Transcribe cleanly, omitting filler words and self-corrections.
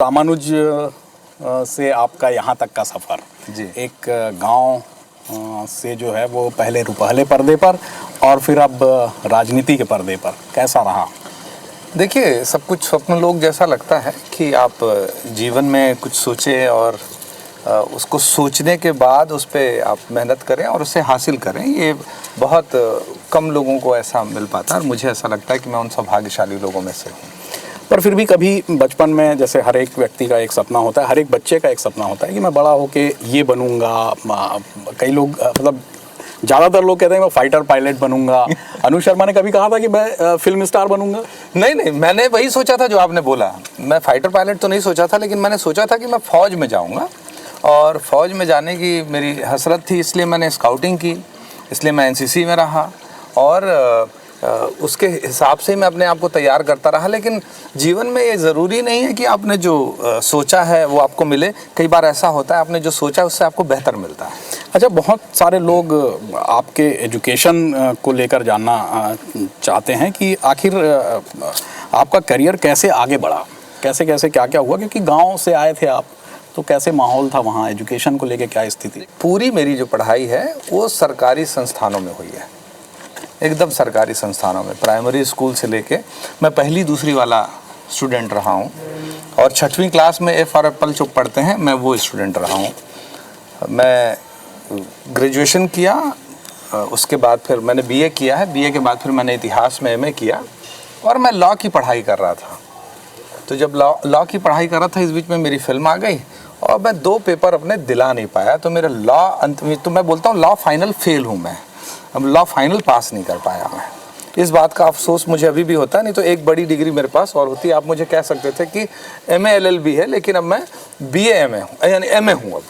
रामानुज से आपका यहाँ तक का सफ़र जी। एक गांव से जो है वो पहले रुपहले पर्दे पर और फिर अब राजनीति के पर्दे पर कैसा रहा? देखिए, सब कुछ स्वप्न लोग जैसा लगता है कि आप जीवन में कुछ सोचें और उसको सोचने के बाद उस पर आप मेहनत करें और उसे हासिल करें। ये बहुत कम लोगों को ऐसा मिल पाता है और मुझे ऐसा लगता है कि मैं उन सौभाग्यशाली लोगों में से हूँ। पर फिर भी कभी बचपन में जैसे हर एक व्यक्ति का एक सपना होता है, हर एक बच्चे का एक सपना होता है कि मैं बड़ा होके ये बनूंगा। कई लोग मतलब ज़्यादातर लोग कहते हैं मैं फाइटर पायलट बनूंगा। अनु शर्मा ने कभी कहा था कि मैं फिल्म स्टार बनूंगा। नहीं, मैंने वही सोचा था जो आपने बोला। मैं फाइटर पायलट तो नहीं सोचा था, लेकिन मैंने सोचा था कि मैं फ़ौज में जाऊँगा और फ़ौज में जाने की मेरी हसरत थी, इसलिए मैंने स्काउटिंग की, इसलिए मैं एनसीसी में रहा और उसके हिसाब से मैं अपने आप को तैयार करता रहा। लेकिन जीवन में ये ज़रूरी नहीं है कि आपने जो सोचा है वो आपको मिले। कई बार ऐसा होता है आपने जो सोचा है उससे आपको बेहतर मिलता है। अच्छा, बहुत सारे लोग आपके एजुकेशन को लेकर जानना चाहते हैं कि आखिर आपका करियर कैसे आगे बढ़ा, कैसे कैसे क्या क्या हुआ, क्योंकि गांव से आए थे आप, तो कैसे माहौल था वहाँ, एजुकेशन को लेकर क्या स्थिति? पूरी मेरी जो पढ़ाई है वो सरकारी संस्थानों में हुई है, एकदम सरकारी संस्थानों में। प्राइमरी स्कूल से लेके मैं पहली दूसरी वाला स्टूडेंट रहा हूँ और 6वीं क्लास में एफ और एप्पल जो पढ़ते हैं मैं वो स्टूडेंट रहा हूँ। मैं ग्रेजुएशन किया, उसके बाद फिर मैंने बीए किया है। बीए के बाद फिर मैंने इतिहास में एमए किया और मैं लॉ की पढ़ाई कर रहा था। तो जब लॉ की पढ़ाई कर रहा था, इस बीच में मेरी फिल्म आ गई और मैं 2 पेपर अपने दिला नहीं पाया। तो मेरा लॉ अंत में, तो मैं बोलता हूँ लॉ फाइनल फेल हूँ मैं। अब लॉ फाइनल पास नहीं कर पाया मैं। इस बात का अफसोस मुझे अभी भी होता है, नहीं तो एक बड़ी डिग्री मेरे पास और होती। आप मुझे कह सकते थे कि एमए LLB है, लेकिन अब मैं BA MA हूँ, यानी MA हूँ अब।